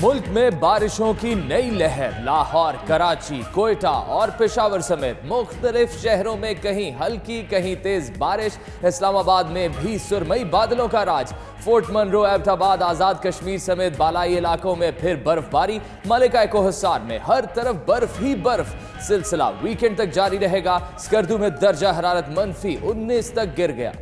मुल्क में बारिशों की नई लहर। लाहौर, कराची, कोयटा और पेशावर समेत मुख्तलिफ शहरों में कहीं हल्की कहीं तेज बारिश। इस्लामाबाद में भी सुरमई बादलों का राज। फोर्ट मनरो, एबटाबाद, आजाद कश्मीर समेत बालाई इलाकों में फिर बर्फबारी। मलिका कोहसार में हर तरफ बर्फ ही बर्फ। सिलसिला वीकेंड तक जारी रहेगा। स्कर्दू में दर्जा हरारत -19 तक गिर गया।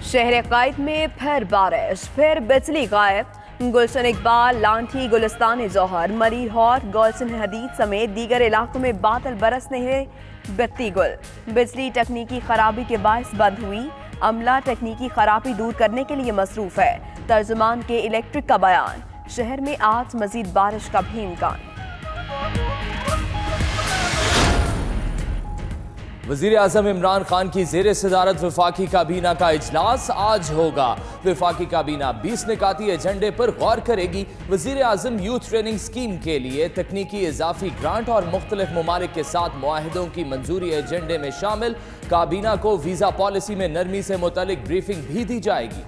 शहर कायद में फिर बारिश, फिर बिजली गायब। गुलशन इकबाल, लांठी, गुलिस्तान जौहर, मरीहौर, गुलशन हदीद समेत दीगर इलाकों में बादल बरस रहे। बत्ती गुल। बिजली तकनीकी खराबी के बायस बंद हुई। अमला तकनीकी खराबी दूर करने के लिए मसरूफ है। तर्जुमान के इलेक्ट्रिक का बयान। शहर में आज मजीद बारिश का भी इम्कान। वज़ीर आज़म इमरान खान की ज़ेर सदारत वफाकी काबीना का इजलास आज होगा। वफाकी काबीना 20 निकाती एजेंडे पर गौर करेगी। वज़ीर आज़म यूथ ट्रेनिंग स्कीम के लिए तकनीकी इजाफी ग्रांट और मुख्तलिफ ममालिक के साथ मुआहिदों की मंजूरी एजेंडे में शामिल। काबीना को वीज़ा पॉलिसी में नरमी से मुतालिक ब्रीफिंग भी दी जाएगी।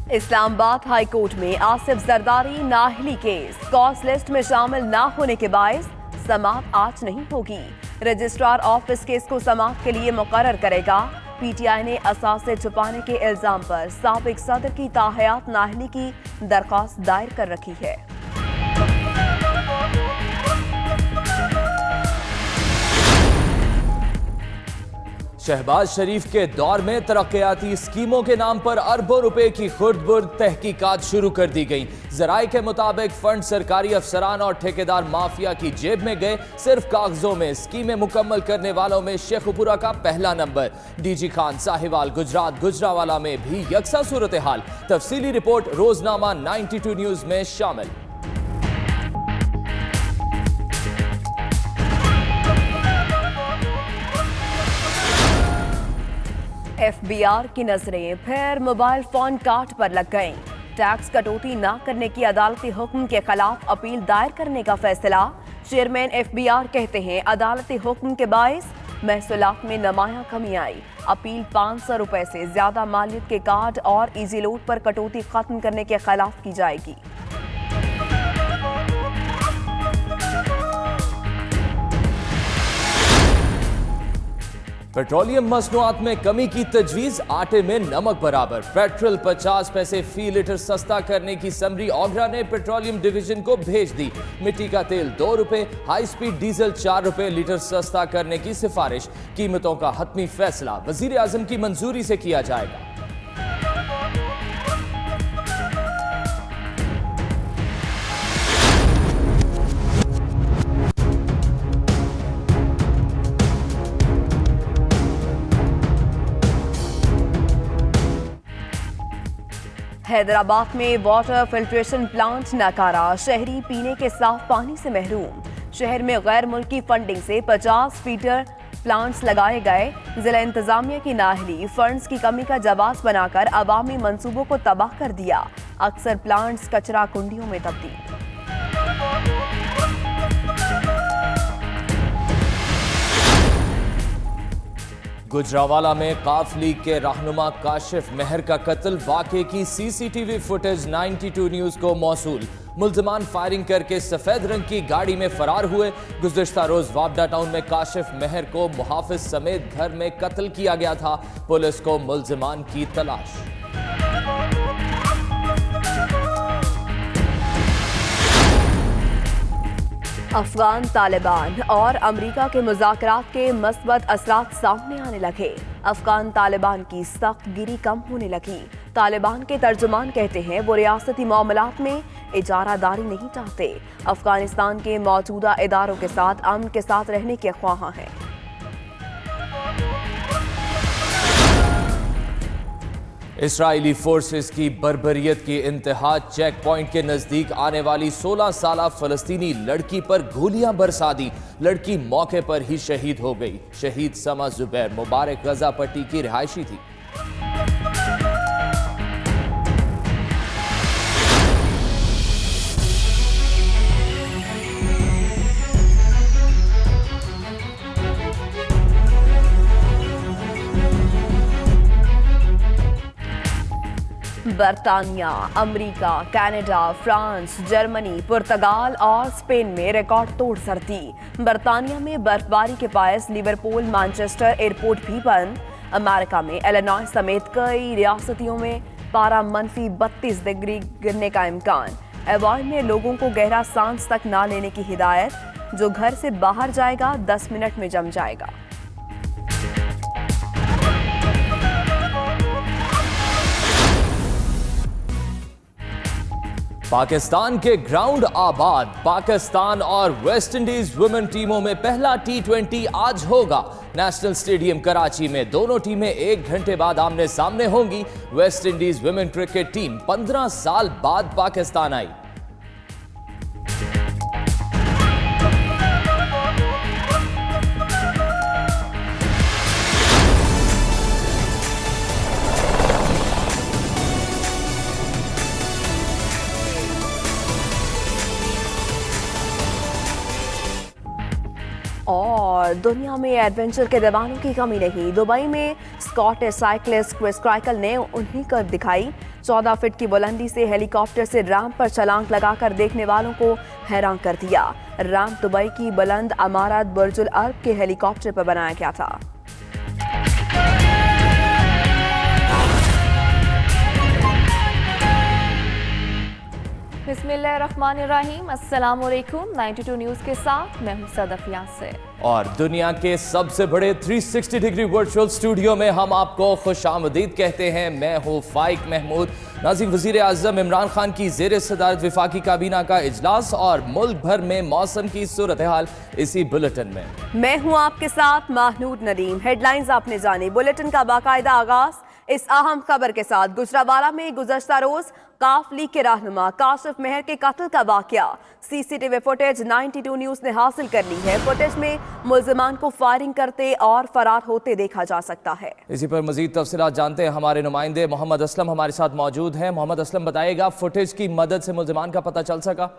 इस्लामाबाद हाई कोर्ट में आसिफ जरदारी नाअहली केस कॉज लिस्ट में शामिल ना होने के बायस समाअत आज नहीं होगी। रजिस्ट्रार ऑफिस केस को समाअत के लिए मुकर्रर करेगा। पीटीआई ने असासे छुपाने के इल्जाम पर साबिक सदर की ताहयात नाअहली की दरख्वास्त दायर कर रखी है। शहबाज शरीफ के दौर में तरक्याती स्कीमों के नाम पर अरबों रुपए की खुर्द-बुर्द तहकीकात शुरू कर दी गई। जराये के मुताबिक फंड सरकारी अफसरान और ठेकेदार माफिया की जेब में गए। सिर्फ कागजों में स्कीमें मुकम्मल करने वालों में शेखुपुरा का पहला नंबर। डीजी खान, साहिवाल, गुजरात, गुजरावाला में भी यकसा सूरत हाल। तफसीली रिपोर्ट रोजनामा 92 न्यूज में शामिल। एफबीआर की नजरें फिर मोबाइल फोन कार्ड पर लग गईं। टैक्स कटौती न करने की अदालती हुक्म के खिलाफ अपील दायर करने का फैसला। चेयरमैन एफबीआर कहते हैं अदालती हुक्म के बायस महसूलात में नुमायां कमी आई। अपील 500 रुपए से ज्यादा मालियत के कार्ड और इजी लोड पर कटौती खत्म करने के खिलाफ की जाएगी। पेट्रोलियम मसनूआत में कमी की तजवीज। आटे में नमक बराबर। पेट्रोल 50 पैसे फी लीटर सस्ता करने की समरी ओगरा ने पेट्रोलियम डिवीजन को भेज दी। मिट्टी का तेल 2 रुपए, हाई स्पीड डीजल 4 रुपए लीटर सस्ता करने की सिफारिश। कीमतों का हतमी फैसला वजीर आजम की मंजूरी से किया जाएगा। हैदराबाद में वाटर फिल्ट्रेशन प्लांट नकारा। शहरी पीने के साफ पानी से महरूम। शहर में गैर मुल्की फंडिंग से 50 फीटर प्लांट्स लगाए गए। जिला इंतजामिया की नाअहली फंड्स की कमी का जवाब बनाकर अवामी मंसूबों को तबाह कर दिया। अक्सर प्लांट्स कचरा कुंडियों में तब्दील। गुजरावाला में काफ लीग के रहनुमा काशिफ मेहर का कत्ल। वाक़े की सीसीटीवी फुटेज 92 न्यूज को मौसूल। मुल्ज़िमान फायरिंग करके सफेद रंग की गाड़ी में फरार हुए। गुज़िश्ता रोज वापडा टाउन में काशिफ मेहर को मुहाफिज समेत घर में कत्ल किया गया था। पुलिस को मुल्ज़िमान की तलाश। अफगान तालिबान और अमेरिका के मुज़ाकरात के मस्बत असरात सामने आने लगे। अफगान तालिबान की सख्त गिरी कम होने लगी। तालिबान के तर्जुमान कहते हैं वो रियासती मामलात में इजारादारी नहीं चाहते। अफगानिस्तान के मौजूदा इदारों के साथ अमन के साथ रहने के ख्वाहां हैं। इसराइली फोर्सेस की बर्बरियत की इंतहा। चेक पॉइंट के नजदीक आने वाली 16 साला फलस्तीनी लड़की पर गोलियां बरसा दी। लड़की मौके पर ही शहीद हो गई। शहीद समा जुबैर मुबारक गजा पट्टी की रिहायशी थी। बरतानिया, अमेरिका, कनाडा, फ्रांस, जर्मनी, पुर्तगाल और स्पेन में रिकॉर्ड तोड़ सर्दी। बरतानिया में बर्फबारी के बायस लिवरपूल, मैनचेस्टर एयरपोर्ट भी बंद। अमेरिका में इलिनॉय समेत कई रियासतियों में पारा -32 डिग्री गिरने का इम्कान। हवाई में लोगों को गहरा सांस तक ना लेने की हिदायत। जो घर से बाहर जाएगा 10 मिनट में जम जाएगा। पाकिस्तान के ग्राउंड आबाद। पाकिस्तान और वेस्ट इंडीज वुमेन टीमों में पहला T20 आज होगा। नेशनल स्टेडियम कराची में दोनों टीमें 1 घंटे बाद आमने सामने होंगी। West Indies women cricket team 15 साल बाद पाकिस्तान आई। और दुनिया में एडवेंचर के दीवानों की कमी नहीं। दुबई में स्कॉटिश साइक्लिस्ट क्रिस क्राइकल ने उन्हीं कर दिखाई। 14 फीट की बुलंदी से हेलीकॉप्टर से रैंप पर छलांग लगाकर देखने वालों को हैरान कर दिया। रैंप दुबई की बुलंद इमारत बुर्जुल अरब के हेलीकॉप्टर पर बनाया गया था। बिस्मिल्लाहिर्रहमानिर्रहीम। अस्सलाम वालेकुम। 92 न्यूज़ के साथ मैं हूं सदफ यासिर। और दुनिया के सबसे बड़े 360 डिग्री वर्चुअल स्टूडियो में हम आपको खुशामदीद कहते हैं। मैं हूं फाइक महमूद। नाज़रीन, वज़ीर आज़म इमरान खान की ज़ेर सदारत वफाकी काबीना का इजलास और मुल्क भर में मौसम की सूरत हाल इसी बुलेटिन में। मैं हूं आपके साथ महनूद नदीम। हेडलाइंस आपने जानी, बुलेटिन का बाकायदा आगाज इस अहम खबर के साथ। गुजरावाला में गुज़श्ता रोज काफ लीग के रहनुमा काशिफ मेहर के कत्ल का वाकया। CCTV फुटेज 92 न्यूज़ ने हासिल कर ली है। फुटेज में मुल्जिमान को फायरिंग करते और फरार होते देखा जा सकता है। इसी पर मजीद तफसीलात जानते हैं। हमारे नुमाइंदे मोहम्मद असलम हमारे साथ मौजूद हैं। मोहम्मद असलम, बताइएगा, फुटेज की मदद से मुल्जिमान का पता चल सका?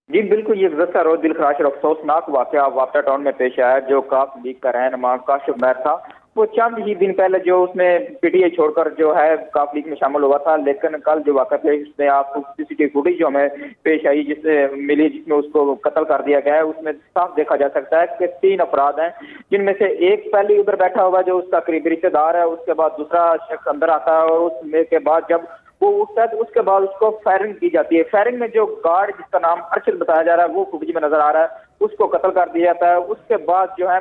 जी बिल्कुल, ये गुज़श्ता रोज दिलखराश और अफसोसनाक वाकया वापटा टाउन में पेश आया। जो काफ लीग का रहनुमा काशिफ मेहर था, वो चंद ही दिन पहले जो उसने PTI छोड़कर जो है काफ लीग में शामिल हुआ था। लेकिन कल जो वाकया पेश उसने आपको CCTV फुटेज जो हमें पेश आई जिससे मिली, जिसमें उसको कत्ल कर दिया गया है, उसमें साफ देखा जा सकता है कि 3 अपराध हैं, जिनमें से एक पहले उधर बैठा हुआ जो उसका करीबी रिश्तेदार है। उसके बाद दूसरा शख्स अंदर आता है और उसमें के बाद जब वो उठता है तो उसके बाद उसको फायरिंग की जाती है। फायरिंग में जो गार्ड जिसका नाम अर्शद बताया जा रहा है वो फुटेज में नजर आ रहा है, उसको कत्ल कर दिया जाता है। उसके बाद जो है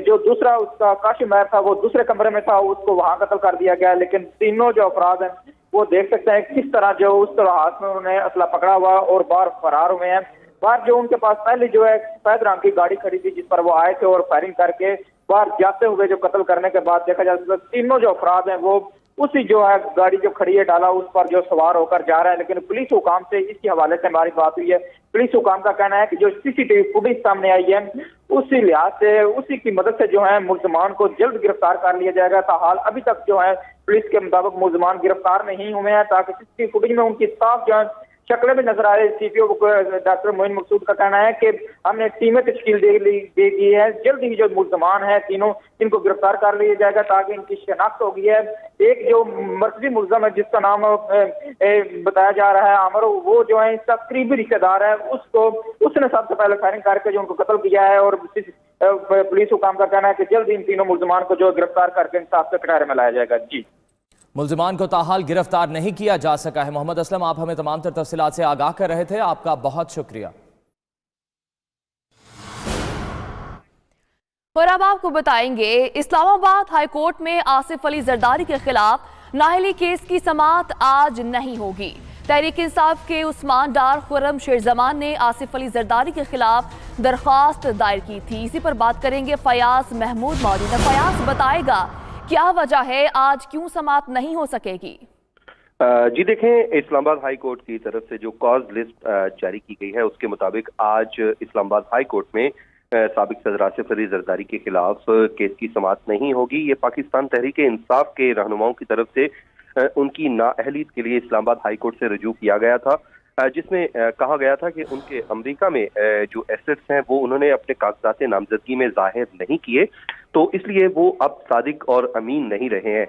जो दूसरा उसका काशिफ मेहर था वो दूसरे कमरे में था, उसको वहां कत्ल कर दिया गया। लेकिन तीनों जो अपराध हैं वो देख सकते हैं किस तरह जो उस तरह हाथ में उन्होंने असला पकड़ा हुआ और बाहर फरार हुए हैं। बाहर जो उनके पास पहले जो है सफेद रंग की गाड़ी खड़ी थी जिस पर वो आए थे और फायरिंग करके बाहर जाते हुए जो कत्ल करने के बाद देखा जा सकता है तीनों जो अपराध हैं वो उसी जो है गाड़ी जो खड़ी है डाला उस पर जो सवार होकर जा रहा है। लेकिन पुलिस हुकाम से इसके हवाले से हमारी बात हुई है। पुलिस हुकाम का कहना है कि जो CCTV फुटेज सामने आई है उसी लिहाज से उसी की मदद से जो है मुल्जिमान को जल्द गिरफ्तार कर लिया जाएगा। ताहाल अभी तक जो है पुलिस के मुताबिक मुल्जिमान गिरफ्तार नहीं हुए हैं, ताकि CCTV फुटेज में उनकी साफ जो है शक्लें भी नजर आ रही है। CPO डॉक्टर मोइन मकसूद का कहना है कि हमने टीमें तश्कील दे दी है, जल्द ही जो मुल्जिमान है तीनों इनको गिरफ्तार कर लिया जाएगा ताकि इनकी शनाख्त हो गई है। एक जो मर्कजी मुल्जिम है जिसका नाम बताया जा रहा है आमर, वो जो है इसका करीबी रिश्तेदार है, उसने सबसे पहले फायरिंग करके जो उनको कत्ल किया है। और पुलिस हुकाम का कहना है कि जल्द इन तीनों मुल्जिमान को जो गिरफ्तार करके इंसाफ के किनारे में लाया जाएगा। जी, मुल्जिमान को ताहाल गिरफ्तार नहीं किया जा सका है। मोहम्मद असलम, आप हमें तमाम तर तफसीलात से आगाह कर रहे थे, आपका बहुत शुक्रिया। और अब आपको बताएंगे, इस्लामाबाद हाईकोर्ट में आसिफ अली जरदारी के खिलाफ नाहली केस की समाअत आज नहीं होगी। तहरीक इंसाफ के उस्मान डार खुर्रम शेरजमान ने आसिफ अली जरदारी के खिलाफ दरख्वास्त दायर की थी। इसी पर बात करेंगे, फयाज महमूद मौजूद है। फयाज, बताएगा क्या वजह है, आज क्यों समाअत नहीं हो सकेगी? जी देखें, इस्लामाबाद हाई कोर्ट की तरफ से जो कॉज लिस्ट जारी की गई है उसके मुताबिक आज इस्लामाबाद हाई कोर्ट में साबिक सदर आसिफ अली जरदारी के खिलाफ केस की समाअत नहीं होगी। ये पाकिस्तान तहरीक इंसाफ के रहनुमाओं की तरफ से उनकी नाअहलियत के लिए इस्लामाबाद हाई कोर्ट से रुजू किया गया था, जिसमें कहा गया था कि उनके अमेरिका में जो एसेट्स हैं वो उन्होंने अपने कागजात नामजदगी में जाहिर नहीं किए, तो इसलिए वो अब सादिक और अमीन नहीं रहे हैं।